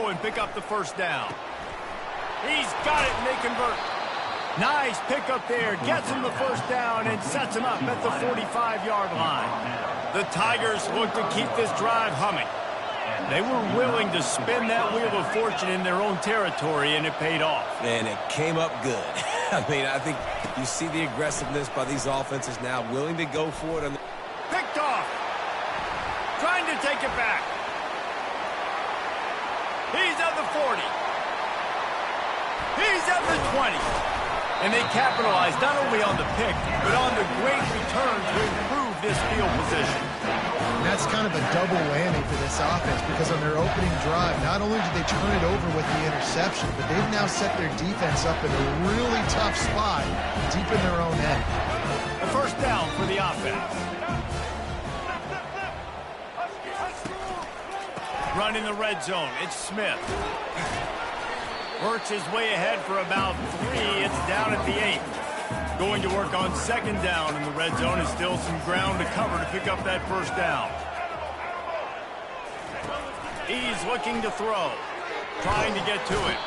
go and pick up the first down. He's got it, and they convert. Nice pickup there. Gets him the first down and sets him up at the 45-yard line. The Tigers look to keep this drive humming. They were willing to spin that wheel of fortune in their own territory, and it paid off. And it came up good. I mean, I think you see the aggressiveness by these offenses now, willing to go for it. Picked off. Trying to take it back. He's at the 40. He's at the 20. And they capitalized not only on the pick, but on the great return to improve this field position. And that's kind of a double whammy for this offense, because on their opening drive, not only did they turn it over with the interception, but they've now set their defense up in a really tough spot deep in their own end. A first down for the offense. Running the red zone, it's Smith. Works his way ahead for about 3. It's down at the 8. Going to work on second down in the red zone. Is still some ground to cover to pick up that first down. He's looking to throw. Trying to get to it.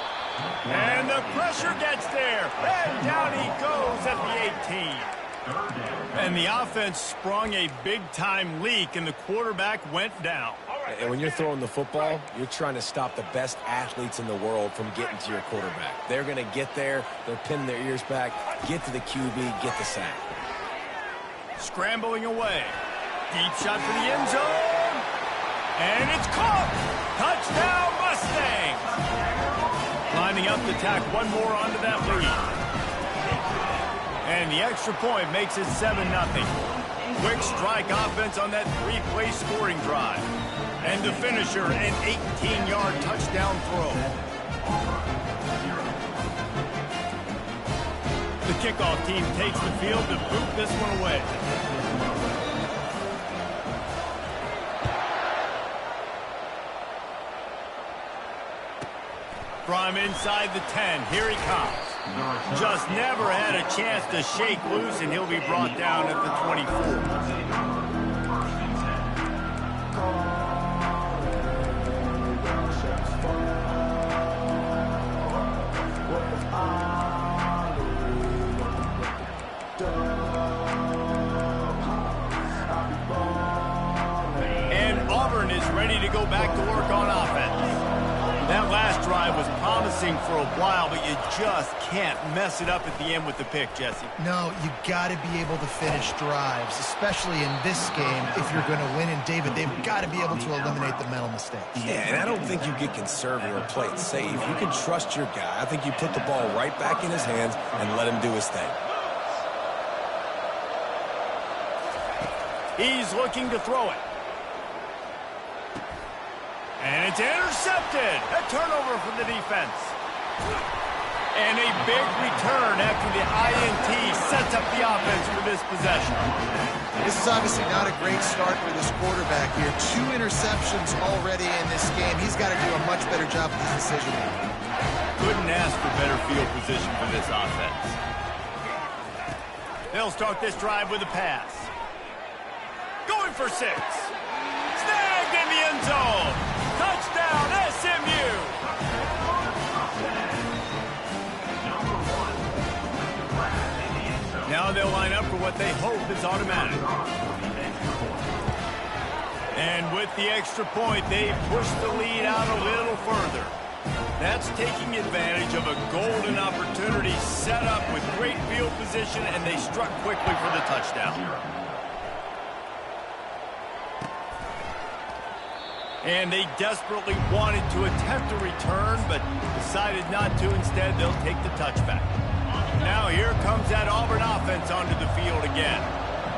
And the pressure gets there. And down he goes at the 18. And the offense sprung a big-time leak, and the quarterback went down. And when you're throwing the football, you're trying to stop the best athletes in the world from getting to your quarterback. They're going to get there. They're pinning their ears back, get to the QB, get the sack. Scrambling away. Deep shot for the end zone. And it's caught. Touchdown, Mustangs. Lining up to tack one more onto that lead. And the extra point makes it 7-0. Quick strike offense on that 3-play scoring drive. And the finisher, an 18-yard touchdown throw. The kickoff team takes the field to boot this one away. From inside the 10, here he comes. Just never had a chance to shake loose, and he'll be brought down at the 24. And Auburn is ready to go back to work on offense. That last drive was promising for a while, but you just can't mess it up at the end with the pick, Jesse. No, you got to be able to finish drives, especially in this game if you're going to win. And, David, they've got to be able to eliminate the mental mistakes. Yeah, and I don't think you get conservative or play it safe. You can trust your guy. I think you put the ball right back in his hands and let him do his thing. He's looking to throw it. And it's intercepted. A turnover for the defense. And a big return after the INT sets up the offense for this possession. This is obviously not a great start for this quarterback here. 2 interceptions already in this game. He's got to do a much better job with his decision-making. Couldn't ask for better field position for this offense. They'll start this drive with a pass. Going for 6. Snagged in the end zone. Touchdown, SMU! Now they'll line up for what they hope is automatic. And with the extra point, they push the lead out a little further. That's taking advantage of a golden opportunity set up with great field position, and they struck quickly for the touchdown. And they desperately wanted to attempt a return, but decided not to. Instead, they'll take the touchback. Now here comes that Auburn offense onto the field again.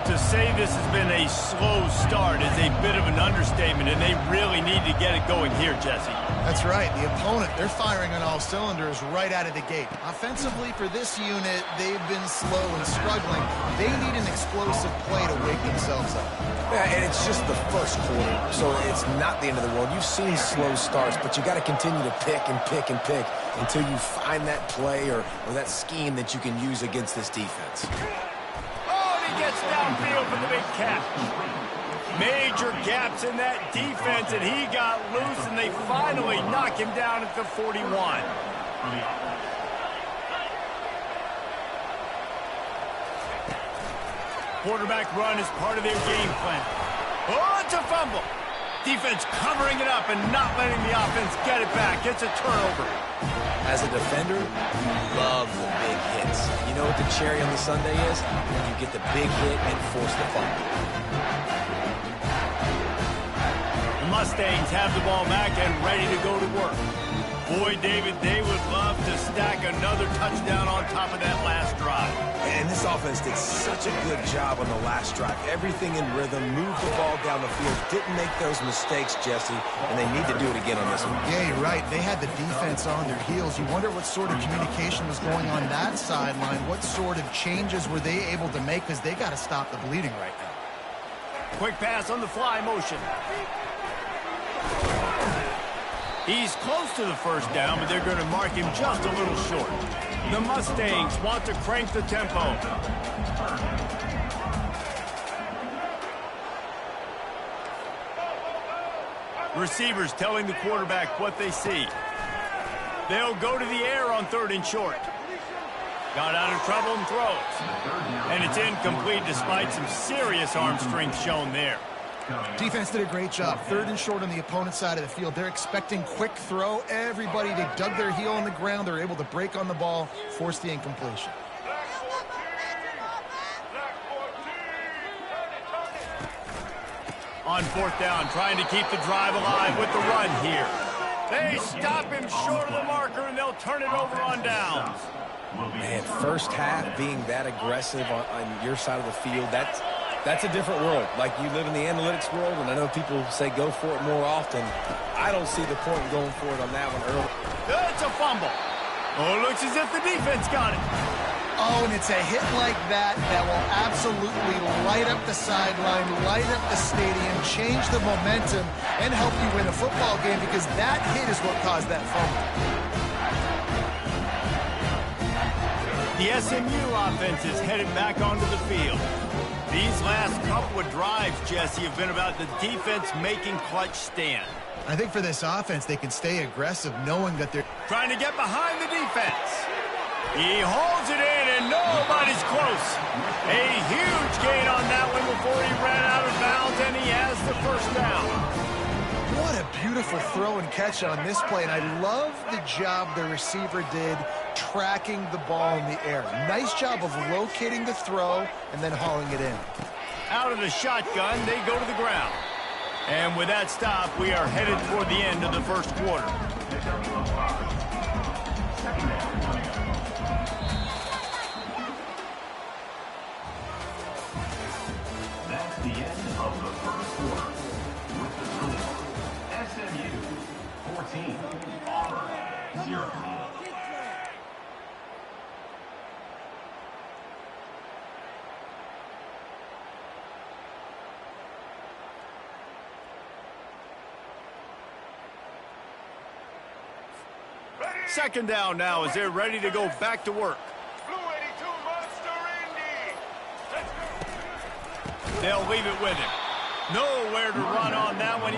To say this has been a slow start is a bit of an understatement, and they really need to get it going here, Jesse. That's right. The opponent, they're firing on all cylinders right out of the gate. Offensively, for this unit, they've been slow and struggling. They need an explosive play to wake themselves up. Yeah, and it's just the first quarter, so it's not the end of the world. You've seen slow starts, but you got to continue to pick and pick and pick until you find that play or that scheme that you can use against this defense. Oh, and he gets downfield for the big catch. Major gaps in that defense, and he got loose, and they finally knock him down at the 41. Quarterback run is part of their game plan. Oh, it's a fumble. Defense covering it up and not letting the offense get it back. It's a turnover. As a defender, you love the big hits. You know what the cherry on the sundae is? When you get the big hit and force the fumble. The Mustangs have the ball back and ready to go to work. Boy, David, they would love to stack another touchdown on top of that last drive. And this offense did such a good job on the last drive. Everything in rhythm, moved the ball down the field, didn't make those mistakes, Jesse, and they need to do it again on this one. Yeah, you're right. They had the defense on their heels. You wonder what sort of communication was going on that sideline. What sort of changes were they able to make, because they got to stop the bleeding right now. Quick pass on the fly motion. He's close to the first down, but they're going to mark him just a little short. The Mustangs want to crank the tempo. Receivers telling the quarterback what they see. They'll go to the air on 3rd and short. Got out of trouble and throws. And it's incomplete despite some serious arm strength shown there. Defense did a great job. 3rd and short on the opponent's side of the field. They're expecting quick throw. Everybody, they dug their heel on the ground. They're able to break on the ball, force the incompletion. On 4th down, trying to keep the drive alive with the run here. They stop him short of the marker, and they'll turn it over on downs. Man, first half being that aggressive on your side of the field, that's a different world. Like, you live in the analytics world, and I know people say go for it more often. I don't see the point in going for it on that one early. It's a fumble. Oh, it looks as if the defense got it. Oh, and it's a hit like that will absolutely light up the sideline, light up the stadium, change the momentum, and help you win a football game, because that hit is what caused that fumble. The SMU offense is headed back onto the field. These last couple of drives, Jesse, have been about the defense making clutch stand. I think for this offense, they can stay aggressive knowing that they're trying to get behind the defense. He holds it in, and nobody's close. A huge gain on that one before he ran out of bounds, and he has the first down. What a beautiful throw and catch on this play, and I love the job the receiver did tracking the ball in the air. Nice job of locating the throw and then hauling it in. Out of the shotgun, they go to the ground. And with that stop, we are headed toward the end of the first quarter. That's the end of the first quarter. With the score, SMU 14, Auburn 0. Second down now as they're ready to go back to work. They'll leave it with him. Nowhere to run on that one.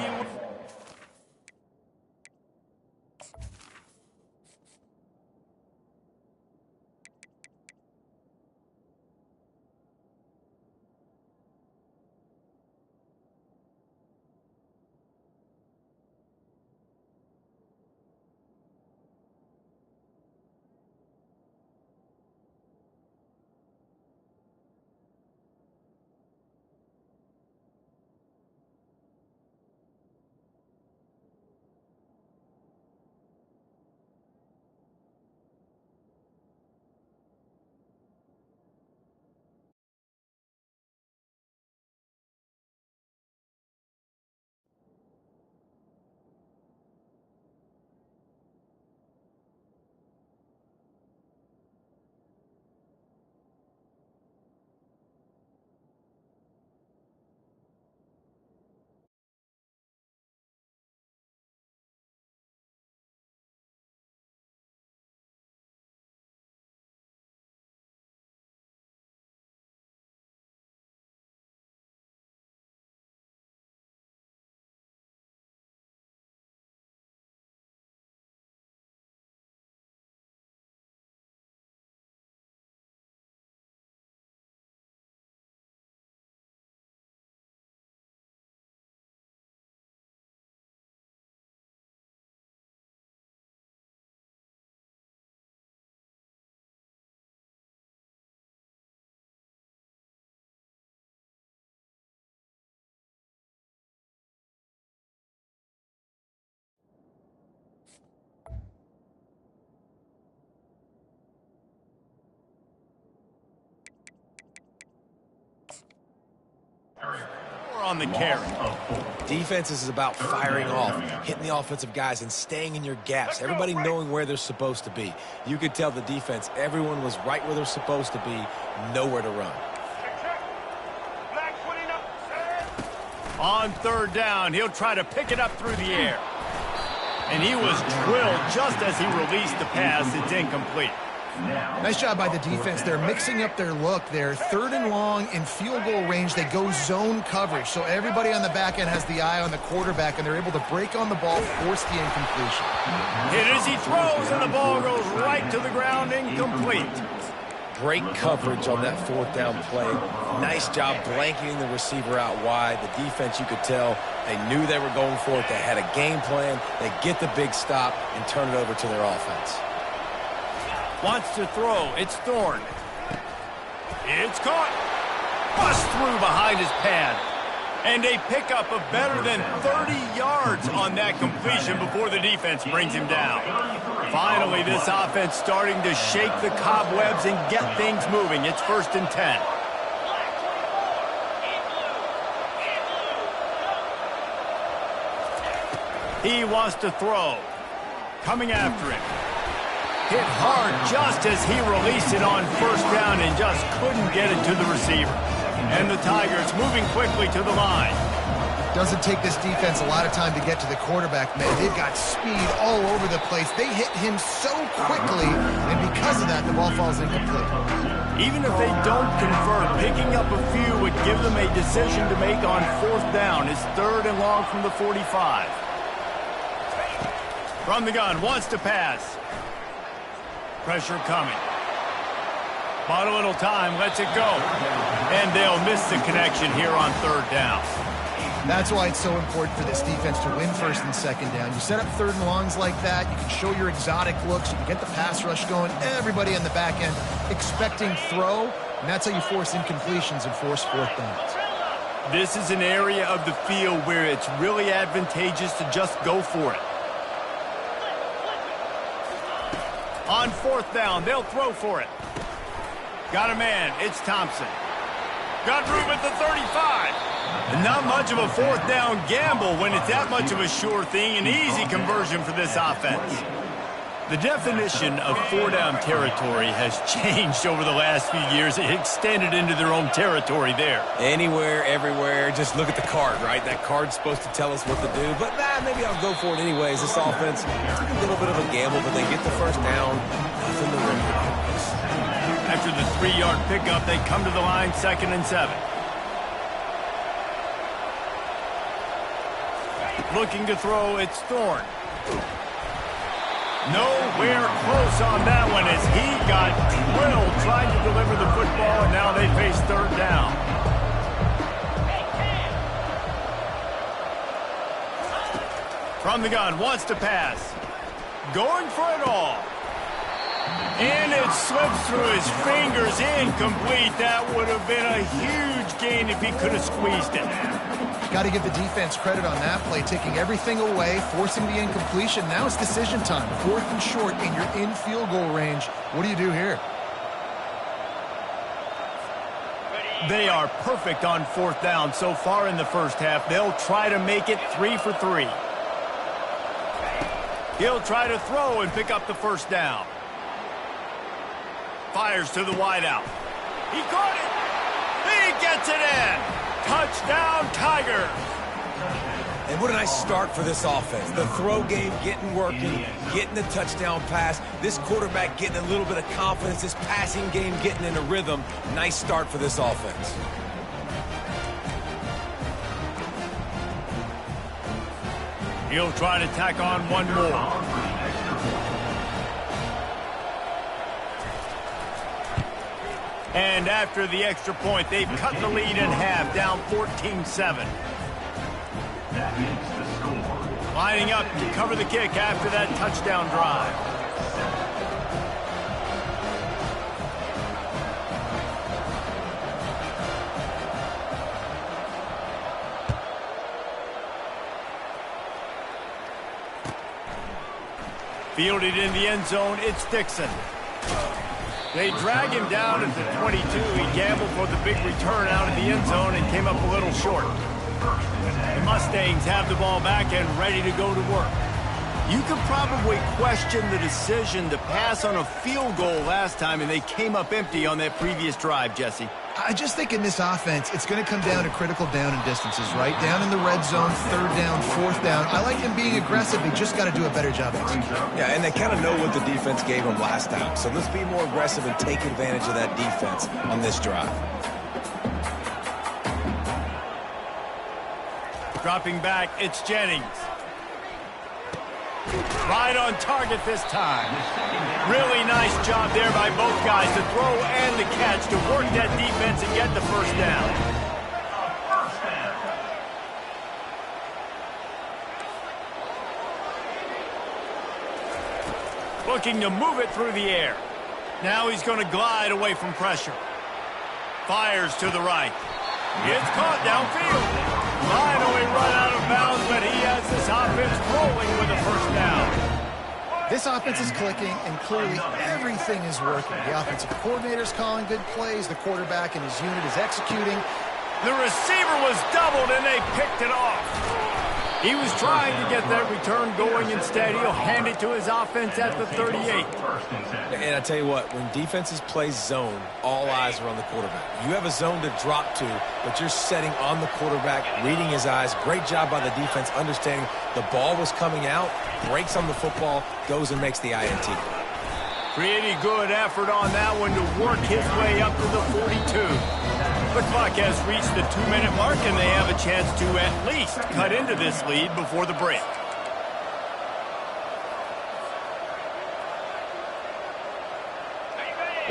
on the carry. Defense is about firing off, hitting the offensive guys, and staying in your gaps. Everybody knowing where they're supposed to be. You could tell the defense, everyone was right where they're supposed to be, nowhere to run. On third down, he'll try to pick it up through the air. And he was drilled just as he released the pass. It's incomplete. Nice job by the defense. They're mixing up their look there. Third and long in field goal range. They go zone coverage. So everybody on the back end has the eye on the quarterback, and they're able to break on the ball, force the incompletion. Hit as he throws, and the ball goes right to the ground, incomplete. Great coverage on that fourth down play. Nice job blanketing the receiver out wide. The defense, you could tell, they knew they were going for it. They had a game plan. They get the big stop and turn it over to their offense. Wants to throw. It's Thorne. It's caught. Bust through behind his pad. And a pickup of better than 30 yards on that completion before the defense brings him down. Finally, this offense starting to shake the cobwebs and get things moving. It's 1st and 10. He wants to throw. Coming after him. Hit hard just as he released it on first down and just couldn't get it to the receiver. And the Tigers moving quickly to the line. Doesn't take this defense a lot of time to get to the quarterback, man. They've got speed all over the place. They hit him so quickly, and because of that, the ball falls incomplete. Even if they don't convert, picking up a few would give them a decision to make on fourth down. It's 3rd and long from the 45. From the gun, wants to pass. Pressure coming. Bought a little time, lets it go. And they'll miss the connection here on 3rd down. That's why it's so important for this defense to win 1st and 2nd down. You set up 3rd and longs like that, you can show your exotic looks, you can get the pass rush going, everybody on the back end expecting throw, and that's how you force incompletions and force 4th downs. This is an area of the field where it's really advantageous to just go for it. On 4th down, they'll throw for it. Got a man, it's Thompson. Got room at the 35. And not much of a 4th down gamble when it's that much of a sure thing. An easy conversion for this offense. The definition of 4-down territory has changed over the last few years. It extended into their own territory there. Anywhere, everywhere, just look at the card, right? That card's supposed to tell us what to do, but maybe I'll go for it anyways. This offense, a little bit of a gamble, but they get the 1st down. Nothing to win. After the 3-yard pickup, they come to the line, 2nd and 7. Looking to throw, it's Thorne. Nowhere close on that one as he got drilled trying to deliver the football, and now they face 3rd down. From the gun, wants to pass. Going for it all. And it slips through his fingers, incomplete. That would have been a huge gain if he could have squeezed it. Got to give the defense credit on that play, taking everything away, forcing the incompletion. Now it's decision time. 4th and short, and you're in field goal range. What do you do here? They are perfect on 4th down so far in the first half. They'll try to make it 3 for 3. He'll try to throw and pick up the 1st down. Fires to the wideout. He caught it. He gets it in. Touchdown, Tigers. And what a nice start for this offense. The throw game getting working, getting the touchdown pass. This quarterback getting a little bit of confidence. This passing game getting in a rhythm. Nice start for this offense. He'll try to tack on one more. And after the extra point, they've cut the lead in half, down 14-7. That makes the score. Lining up to cover the kick after that touchdown drive. Fielded in the end zone, it's Dixon. They drag him down at the 22. He gambled for the big return out of the end zone and came up a little short. The Mustangs have the ball back and ready to go to work. You could probably question the decision to pass on a field goal last time, and they came up empty on that previous drive, Jesse. I just think in this offense, it's going to come down to critical down and distances, right? Down in the red zone, third down, fourth down. I like them being aggressive. They just got to do a better job executing. Yeah, and they kind of know what the defense gave them last time. So let's be more aggressive and take advantage of that defense on this drive. Dropping back, it's Jennings. Right on target this time. Really nice job there by both guys to throw and the catch to work that defense and get the first down. Looking to move it through the air. Now he's going to glide away from pressure. Fires to the right. It's caught downfield. Finally run out of bounds, but he has this offense rolling with a first down. This offense is clicking, and clearly everything is working. The offensive coordinator's calling good plays. The quarterback and his unit is executing. The receiver was doubled, and they picked it off. He was trying to get that return going. Instead, he'll hand it to his offense at the 38. And I tell you what, when defenses play zone, all eyes are on the quarterback. You have a zone to drop to, but you're setting on the quarterback, reading his eyes. Great job by the defense, understanding the ball was coming out, breaks on the football, goes and makes the INT. Pretty good effort on that one to work his way up to the 42. The clock has reached the 2-minute mark, and they have a chance to at least cut into this lead before the break.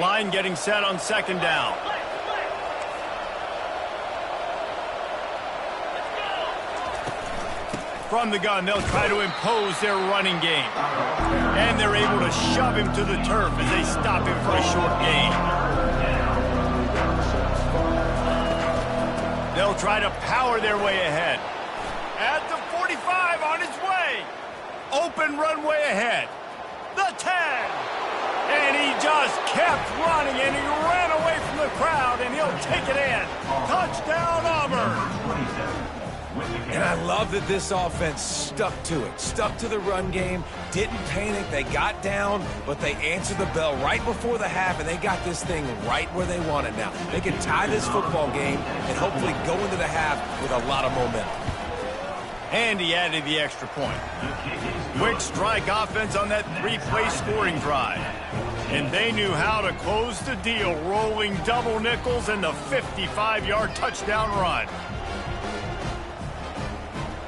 Line getting set on second down. From the gun, they'll try to impose their running game. And they're able to shove him to the turf as they stop him for a short gain. They'll try to power their way ahead. At the 45 on his way. Open runway ahead. The 10. And he just kept running, and he ran away from the crowd, and he'll take it in. Touchdown, Auburn. And I love that this offense stuck to it, stuck to the run game, didn't panic. They got down, but they answered the bell right before the half, and they got this thing right where they want it now. They can tie this football game and hopefully go into the half with a lot of momentum. And he added the extra point. Quick strike offense on that 3-play scoring drive. And they knew how to close the deal, rolling double nickels and the 55-yard touchdown run.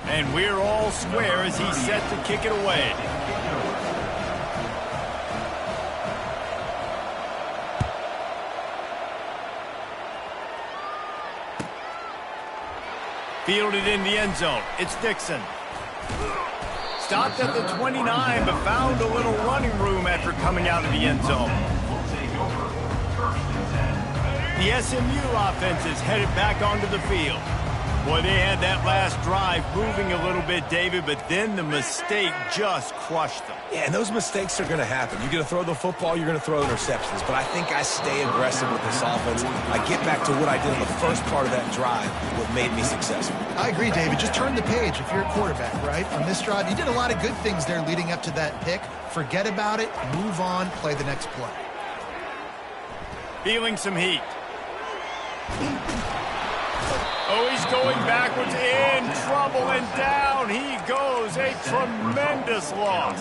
And we're all square as he's set to kick it away. Fielded in the end zone. It's Dixon. Stopped at the 29, but found a little running room after coming out of the end zone. The SMU offense is headed back onto the field. Boy, they had that last drive moving a little bit, David, but then the mistake just crushed them. Yeah, and those mistakes are going to happen. You're going to throw the football, you're going to throw interceptions. But I think I stay aggressive with this offense. I get back to what I did in the first part of that drive, what made me successful. I agree, David. Just turn the page if you're a quarterback, right? On this drive, you did a lot of good things there leading up to that pick. Forget about it, move on, play the next play. Feeling some heat. Oh, he's going backwards, in trouble, and down he goes. A tremendous loss.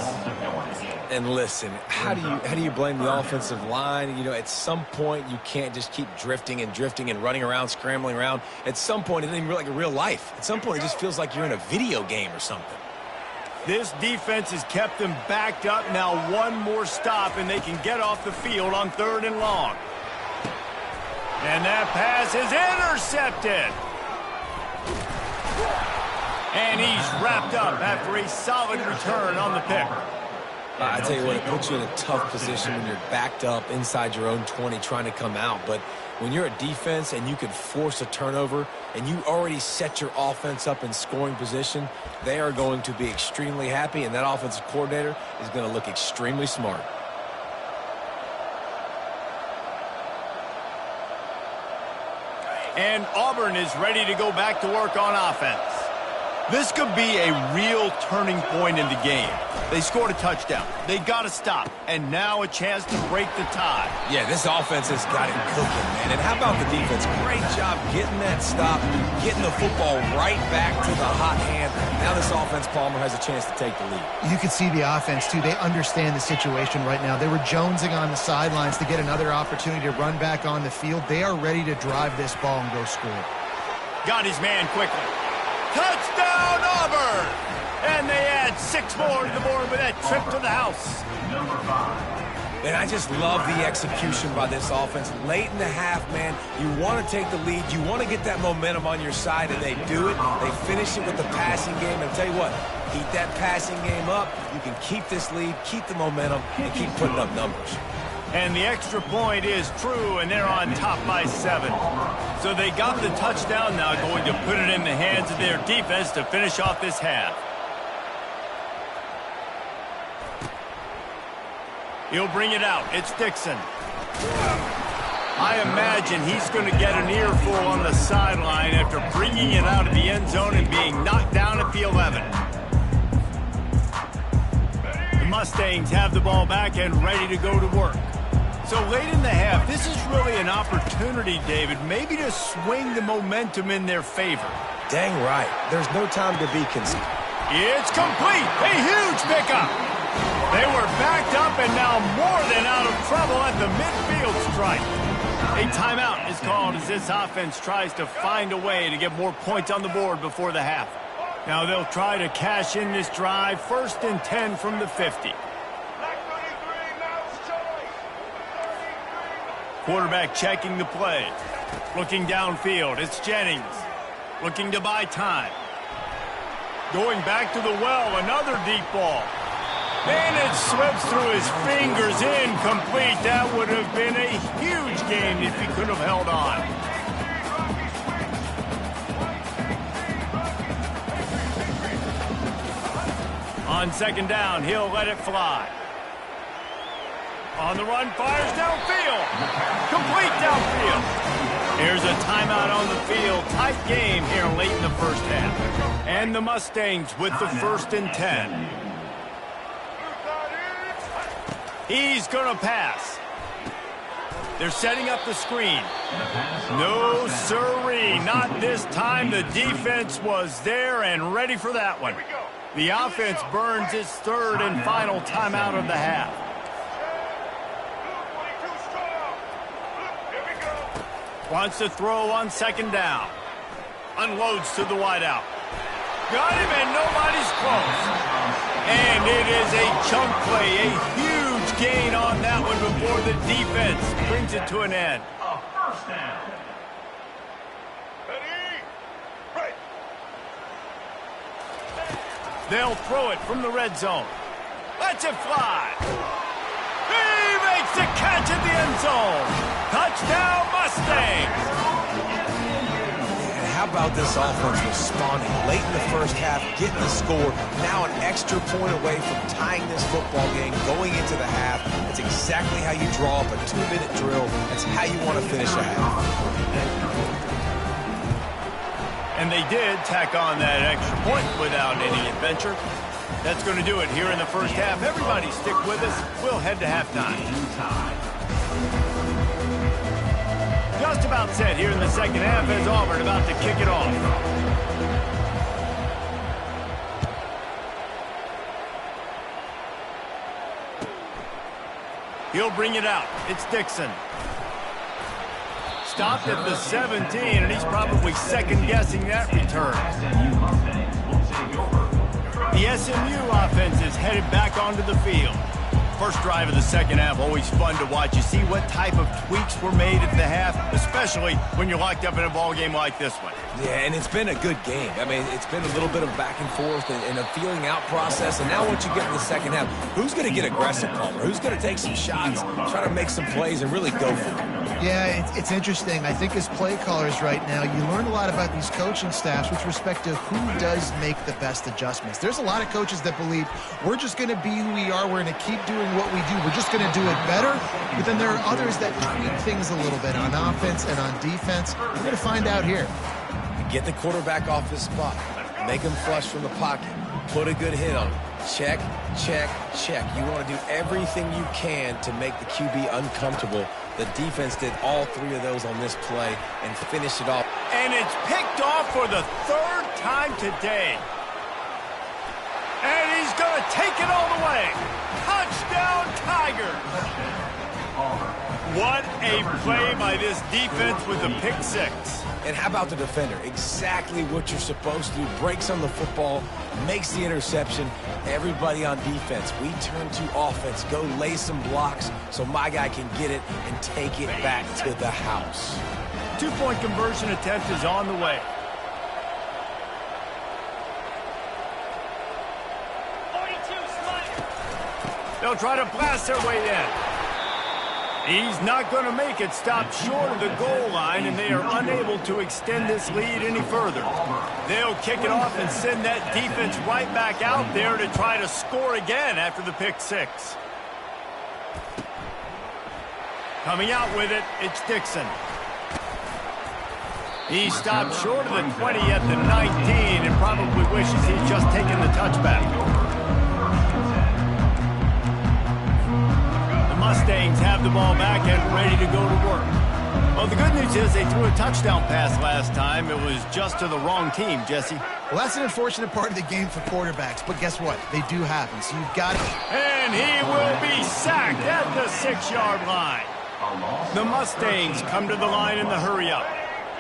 And listen, how do you blame the offensive line? You know, at some point, you can't just keep drifting and running around, scrambling around. At some point, it doesn't even feel like a real life. At some point, it just feels like you're in a video game or something. This defense has kept them backed up. Now one more stop, and they can get off the field on 3rd and long. And that pass is intercepted. And he's wrapped up after a solid return on the pick. I tell you what, it puts you in a tough position when you're backed up inside your own 20 trying to come out. But when you're a defense and you can force a turnover and you already set your offense up in scoring position, they are going to be extremely happy, and that offensive coordinator is going to look extremely smart. And Auburn is ready to go back to work on offense. This could be a real turning point in the game. They scored a touchdown. They got to stop. And now a chance to break the tie. Yeah, this offense has got it cooking, man. And how about the defense? Great job getting that stop, getting the football right back to the hot hand. Now this offense, Palmer, has a chance to take the lead. You can see the offense, too. They understand the situation right now. They were jonesing on the sidelines to get another opportunity to run back on the field. They are ready to drive this ball and go score. Got his man quickly. Touchdown, Auburn! And they add 6 more to the board with that trip to the house. Number 5. And I just love the execution by this offense. Late in the half, man, you want to take the lead. You want to get that momentum on your side, and they do it. They finish it with the passing game. And I'll tell you what, keep that passing game up. You can keep this lead, keep the momentum, and keep putting up numbers. And the extra point is true, and they're on top by 7. So they got the touchdown now, going to put it in the hands of their defense to finish off this half. He'll bring it out. It's Dixon. I imagine he's going to get an earful on the sideline after bringing it out of the end zone and being knocked down at the 11. The Mustangs have the ball back and ready to go to work. So late in the half, this is really an opportunity, David, maybe to swing the momentum in their favor. Dang right. There's no time to be concerned. It's complete. A huge pickup. They were backed up and now more than out of trouble at the midfield stripe. A timeout is called as this offense tries to find a way to get more points on the board before the half. Now they'll try to cash in this drive, 1st and 10 from the 50. Quarterback checking the play. Looking downfield, it's Jennings. Looking to buy time. Going back to the well, another deep ball. And it slips through his fingers, incomplete. That would have been a huge gain if he could have held on. On 2nd down, he'll let it fly. On the run, fires downfield. Complete downfield. Here's a timeout on the field. Tight game here late in the first half. And the Mustangs with the 1st and 10. He's going to pass. They're setting up the screen. No, sirree, not this time. The defense was there and ready for that one. The offense burns its 3rd and final timeout of the half. Wants to throw on 2nd down. Unloads to the wideout. Got him and nobody's close. And it is a chunk play, a huge gain on that one before the defense brings it to an end. A 1st down. They'll throw it from the red zone. Lets it fly. He makes the catch in the end zone. Touchdown, Mustangs. And how about this offense responding late in the first half, getting the score, now an extra point away from tying this football game, going into the half. That's exactly how you draw up a 2-minute drill. That's how you want to finish a half. And they did tack on that extra point without any adventure. That's going to do it here in the first half. Everybody stick with us. We'll head to halftime. Just about set here in the 2nd half as Auburn about to kick it off. He'll bring it out. It's Dixon. Stopped at the 17, and he's probably second-guessing that return. The SMU offense is headed back onto the field. First drive of the 2nd half, always fun to watch. You see what type of tweaks were made at the half, especially when you're locked up in a ball game like this one. Yeah, and it's been a good game. I mean, it's been a little bit of back and forth and a feeling out process. And now once you get in the 2nd half, who's going to get aggressive, Palmer? Who's going to take some shots, try to make some plays, and really go for it? Yeah, it's interesting. I think as play callers right now, you learn a lot about these coaching staffs with respect to who does make the best adjustments. There's a lot of coaches that believe we're just going to be who we are. We're going to keep doing doing what we do. We're just going to do it better. But then there are others that tweak things a little bit on offense and on defense. We're going to find out here. Get the quarterback off his spot. Make him flush from the pocket. Put a good hit on him. Check, check, check. You want to do everything you can to make the QB uncomfortable. The defense did all three of those on this play and finished it off. And it's picked off for the third time today. And he's going to take it all the way. Touchdown, Tigers. What a play by this defense with the pick six. And how about the defender? Exactly what you're supposed to do. Breaks on the football, makes the interception. Everybody on defense, we turn to offense. Go lay some blocks so my guy can get it and take it back to the house. Two-point conversion attempt is on the way. They'll try to blast their way in. He's not going to make it. Stop short of the goal line, and they are unable to extend this lead any further. They'll kick it off and send that defense right back out there to try to score again after the pick six. Coming out with it, it's Dixon. He stopped short of the 20 at the 19 and probably wishes he'd just taken the touchback. Mustangs have the ball back and ready to go to work. Well, the good news is they threw a touchdown pass last time. It was just to the wrong team, Jesse. Well, that's an unfortunate part of the game for quarterbacks, but guess what? They do happen, so you've got it. And he will be sacked at the 6-yard line. The Mustangs come to the line in the hurry-up.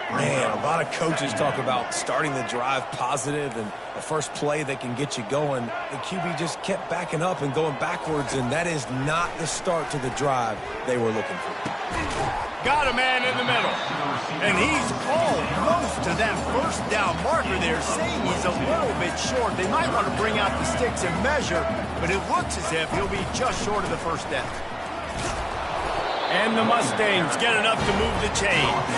Man, a lot of coaches talk about starting the drive positive and the first play that can get you going. The QB just kept backing up and going backwards, and that is not the start to the drive they were looking for. Got a man in the middle, and he's almost to that first down marker there, saying he's a little bit short. They might want to bring out the sticks and measure, but it looks as if he'll be just short of the first down. And the Mustangs get enough to move the chains.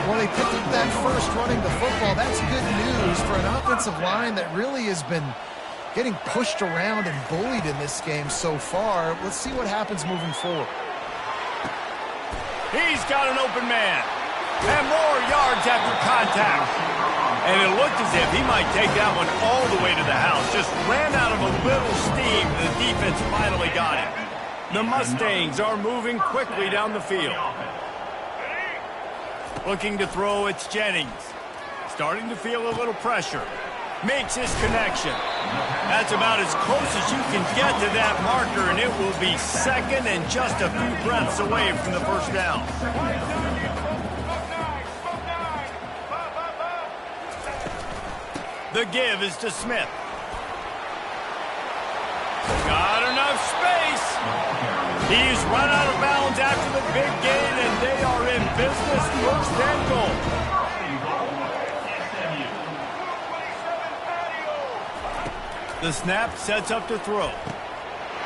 Well, they picked up that first running the football. That's good news for an offensive line that really has been getting pushed around and bullied in this game so far. Let's see what happens moving forward. He's got an open man. And more yards after contact. And it looked as if he might take that one all the way to the house. Just ran out of a little steam. The defense finally got it. The Mustangs are moving quickly down the field. Looking to throw, it's Jennings. Starting to feel a little pressure. Makes his connection. That's about as close as you can get to that marker, and it will be second and just a few breaths away from the first down. The give is to Smith. Got enough space. He's run out of bounds after the big gain, and they are in business, first and goal. The snap sets up to throw.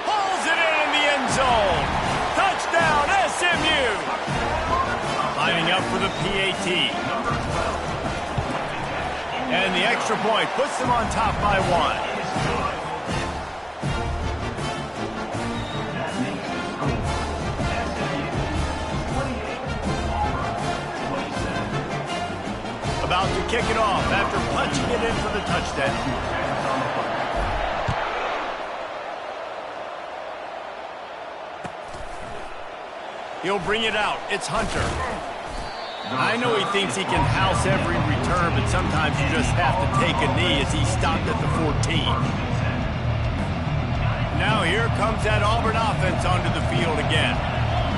Pulls it in the end zone. Touchdown, SMU. Lining up for the PAT. And the extra point puts them on top by 1. About to kick it off after punching it in for the touchdown. He'll bring it out. It's Hunter. I know he thinks he can house every return, but sometimes you just have to take a knee as he stopped at the 14. Now here comes that Auburn offense onto the field again.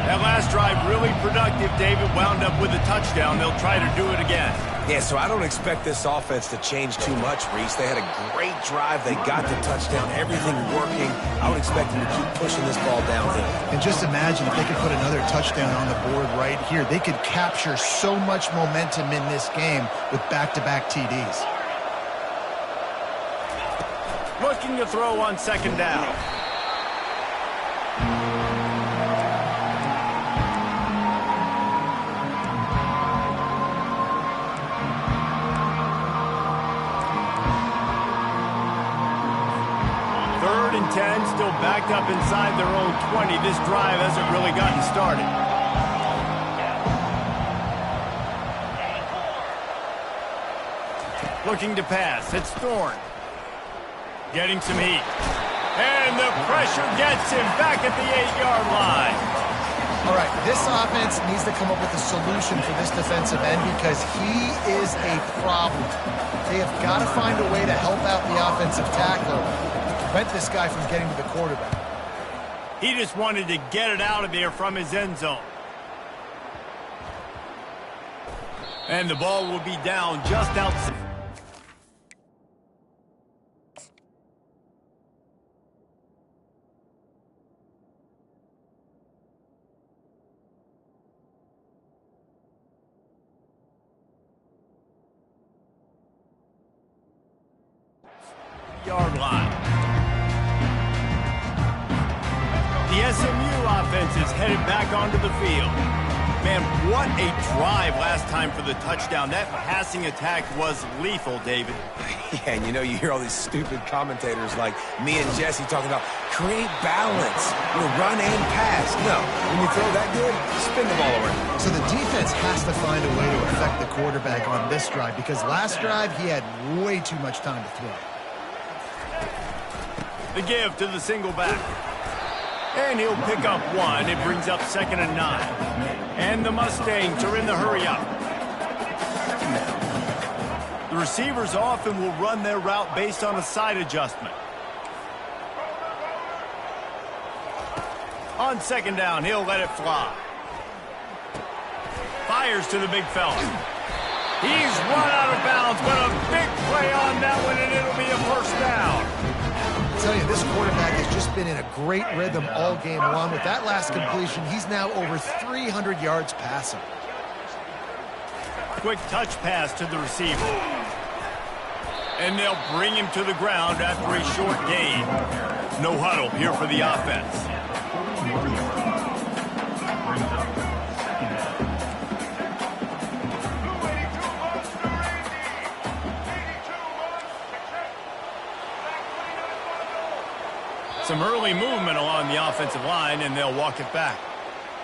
That last drive really productive. David wound up with a touchdown. They'll try to do it again. Yeah, so I don't expect this offense to change too much, Reese. They had a great drive. They got the touchdown, everything working. I would expect them to keep pushing this ball downhill. And just imagine if they could put another touchdown on the board right here. They could capture so much momentum in this game with back-to-back TDs. Looking to throw on second down. and 10, still backed up inside their own 20. This drive hasn't really gotten started. Looking to pass. It's Thorne. Getting some heat. And the pressure gets him back at the 8-yard line. All right, this offense needs to come up with a solution for this defensive end because he is a problem. They have got to find a way to help out the offensive tackle to prevent this guy from getting to the quarterback. He just wanted to get it out of there from his end zone. And the ball will be down just outside. Yard line. The SMU offense is headed back onto the field. Man, what a drive last time for the touchdown. That passing attack was lethal, David. Yeah, and you know, you hear all these stupid commentators like me and Jesse talking about create balance, run and pass. No, when you throw that good, spin the ball around. So the defense has to find a way to affect the quarterback on this drive because last drive he had way too much time to throw. The give to the single back. And he'll pick up one. It brings up 2nd and 9. And the Mustangs are in the hurry-up. The receivers often will run their route based on a side adjustment. On 2nd down, he'll let it fly. Fires to the big fella. He's run out of bounds, but a big play on that one, and it'll be a first down. I tell you, this quarterback has just been in a great rhythm all game long. With that last completion, he's now over 300 yards passing. Quick touch pass to the receiver. And they'll bring him to the ground after a short gain. No huddle here for the offense. Some early movement along the offensive line, and they'll walk it back.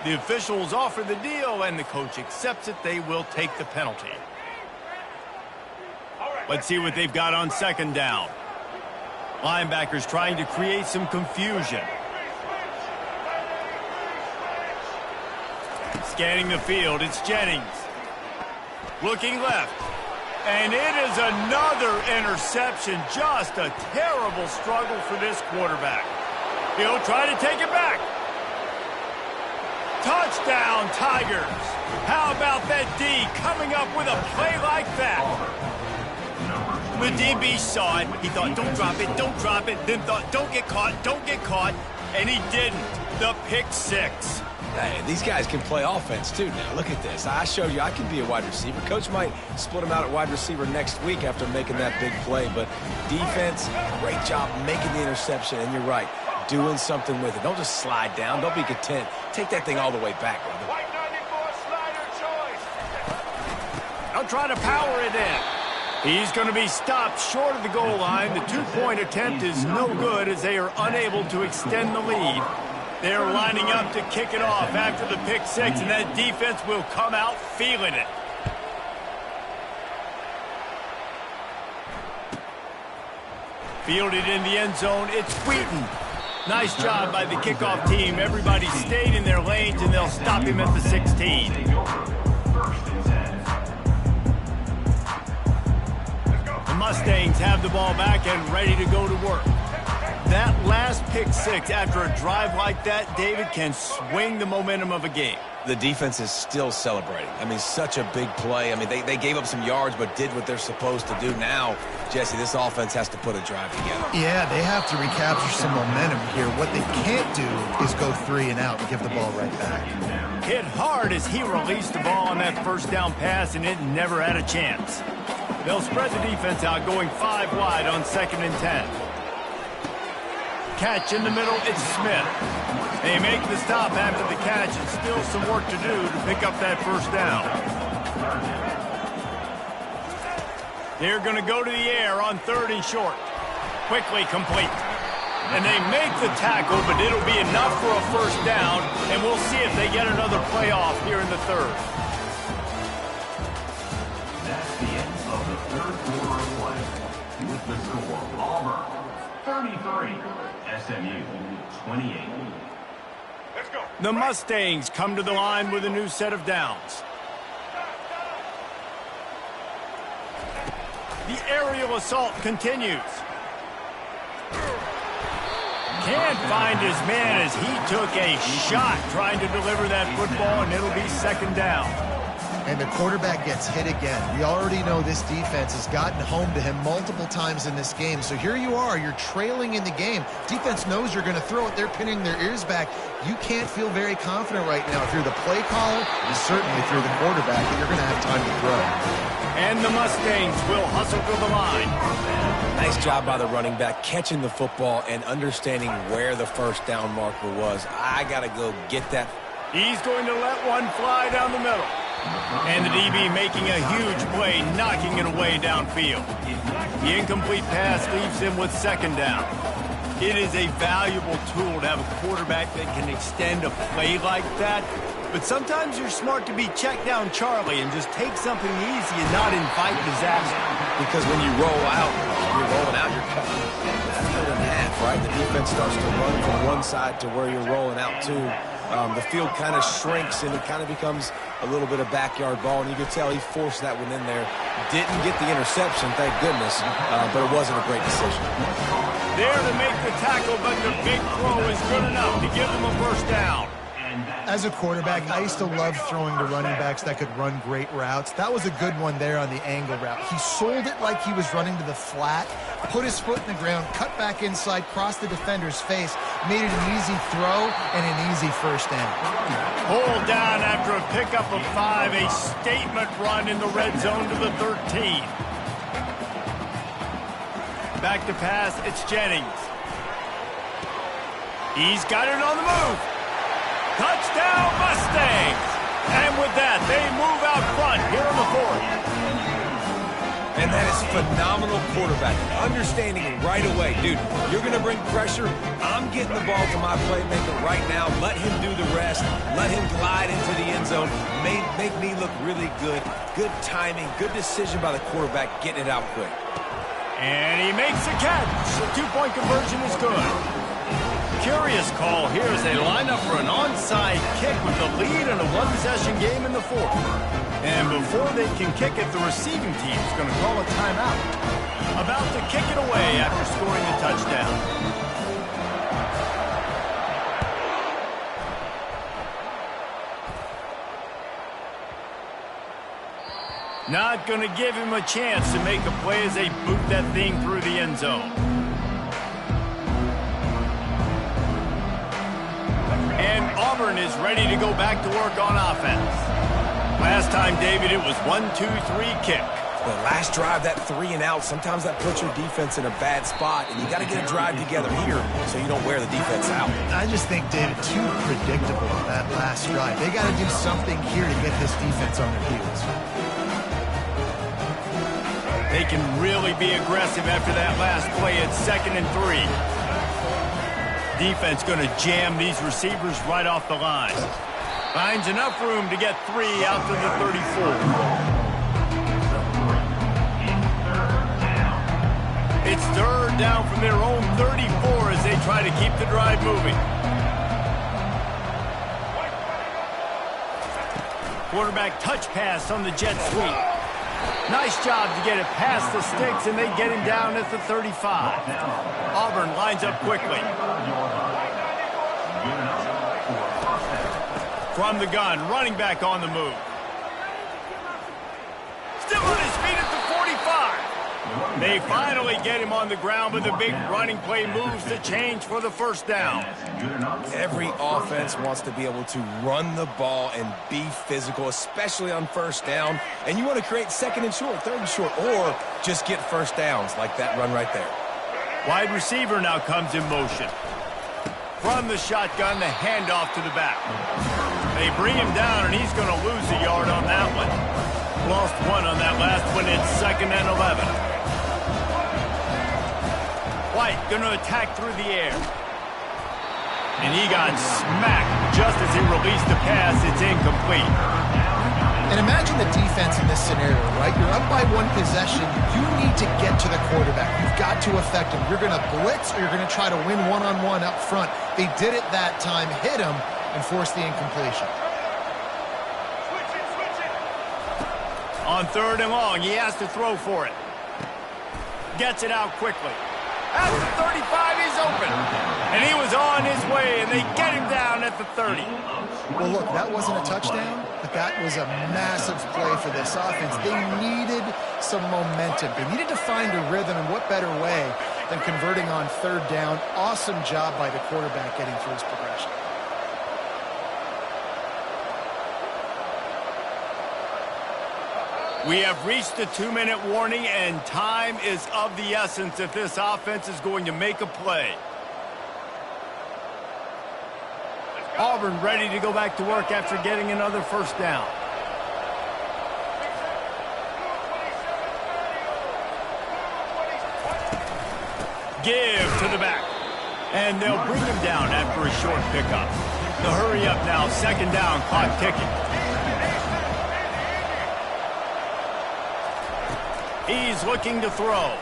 The officials offer the deal, and the coach accepts it. They will take the penalty. Let's see what they've got on 2nd down. Linebackers trying to create some confusion. Scanning the field, it's Jennings. Looking left. And it is another interception. Just a terrible struggle for this quarterback. He'll try to take it back. Touchdown, Tigers. How about that D coming up with a play like that? The DB saw it. He thought, don't drop it, don't drop it. Then thought, don't get caught. And he didn't. The pick six. Hey, these guys can play offense, too, now. Look at this. I showed you I can be a wide receiver. Coach might split him out at wide receiver next week after making that big play. But defense, great job making the interception. And you're right, doing something with it. Don't just slide down. Don't be content. Take that thing all the way back, brother. White 94 slider choice. I'll try to power it in. He's going to be stopped short of the goal line. The two-point attempt is no good as they are unable to extend the lead. They're lining up to kick it off after the pick six, and that defense will come out feeling it. Fielded in the end zone, it's Wheaton. Nice job by the kickoff team. Everybody stayed in their lanes, and they'll stop him at the 16. The Mustangs have the ball back and ready to go to work. That last pick six after a drive like that, David, can swing the momentum of a game. The defense is still celebrating. I mean, such a big play. I mean, they gave up some yards but did what they're supposed to do. Now, Jesse, this offense has to put a drive together. Yeah, they have to recapture some momentum here. What they can't do is go 3 and out and give the ball right back. Hit hard as he released the ball on that first down pass, and it never had a chance. They'll spread the defense out, going 5 wide on 2nd and 10. Catch in the middle, it's Smith. They make the stop after the catch, and still some work to do to pick up that first down. They're going to go to the air on 3rd and short. Quickly complete. And they make the tackle, but it'll be enough for a first down, and we'll see if they get another playoff here in the third. That's the end of the third quarter of play. With the score, Auburn 33, SMU 28. Let's go. The Mustangs come to the line with a new set of downs. The aerial assault continues. Can't find his man as he took a shot trying to deliver that football, and it'll be second down. And the quarterback gets hit again. We already know this defense has gotten home to him multiple times in this game. So here you are, you're trailing in the game. Defense knows you're going to throw it. They're pinning their ears back. You can't feel very confident right now if you're the play caller and certainly if you're the quarterback that you're going to have time to throw. And the Mustangs will hustle to the line. Nice job by the running back catching the football and understanding where the first down marker was. I got to go get that. He's going to let one fly down the middle. And the DB making a huge play, knocking it away downfield. The incomplete pass leaves him with second down. It is a valuable tool to have a quarterback that can extend a play like that. But sometimes you're smart to be check down Charlie and just take something easy and not invite disaster. Because when you roll out, you're rolling out, you're cutting that field in half, right? The defense starts to run from one side to where you're rolling out to. The field kind of shrinks and it kind of becomes a little bit of backyard ball, and you could tell he forced that one in there. Didn't get the interception, thank goodness, but it wasn't a great decision. There to make the tackle, but the big throw is good enough to give them a first down. As a quarterback, I used to love throwing to running backs that could run great routes. That was a good one there on the angle route. He sold it like he was running to the flat, put his foot in the ground, cut back inside, crossed the defender's face, made it an easy throw and an easy first down. Hold down after a pickup of 5, a statement run in the red zone to the 13. Back to pass, it's Jennings. He's got it on the move. Touchdown, Mustangs! And with that, they move out front here in the fourth. And that is phenomenal quarterback. Understanding right away. Dude, you're going to bring pressure. I'm getting the ball to my playmaker right now. Let him do the rest. Let him glide into the end zone. Make me look really good. Good timing. Good decision by the quarterback getting it out quick. And he makes the catch. The two-point conversion is good. Curious call here as they line up for an onside kick with the lead in a one-possession game in the fourth. And before they can kick it, the receiving team is going to call a timeout. About to kick it away after scoring a touchdown. Not going to give him a chance to make a play as they boot that thing through the end zone. And Auburn is ready to go back to work on offense. Last time, David, it was 1-2-3 kick. The last drive, that 3 and out, sometimes that puts your defense in a bad spot, and you got to get a drive together here so you don't wear the defense out. I just think, David, too predictable that last drive. They got to do something here to get this defense on their heels. They can really be aggressive after that last play at 2nd and 3. Defense going to jam these receivers right off the line. Finds enough room to get 3 out to the 34. It's third down from their own 34 as they try to keep the drive moving. Quarterback touch pass on the jet sweep. Nice job to get it past the sticks, and they get him down at the 35. Auburn lines up quickly. From the gun, running back on the move. Still on his feet at the 45. They finally get him on the ground, but the big running play moves the change for the first down. Every offense wants to be able to run the ball and be physical, especially on first down. And you want to create 2nd and short, 3rd and short, or just get first downs like that run right there. Wide receiver now comes in motion. From the shotgun, the handoff to the back. They bring him down, and he's going to lose a yard on that one. Lost 1 on that last one. It's 2nd and 11. right, going to attack through the air. And he got smacked just as he released the pass. It's incomplete. And imagine the defense in this scenario, right? You're up by one possession. You need to get to the quarterback. You've got to affect him. You're going to blitz or you're going to try to win one-on-one up front. They did it that time, hit him, and forced the incompletion. On 3rd and long, he has to throw for it. Gets it out quickly. At the 35, he's open. And he was on his way, and they get him down at the 30. Well, look, that wasn't a touchdown, but that was a massive play for this offense. They needed some momentum. They needed to find a rhythm, and what better way than converting on 3rd down. Awesome job by the quarterback getting through his progression. We have reached the 2-minute warning, and time is of the essence if this offense is going to make a play. Auburn ready to go back to work after getting another 1st down. Give to the back. And they'll bring him down after a short pickup. They'll hurry up now. 2nd down, clock ticking. He's looking to throw.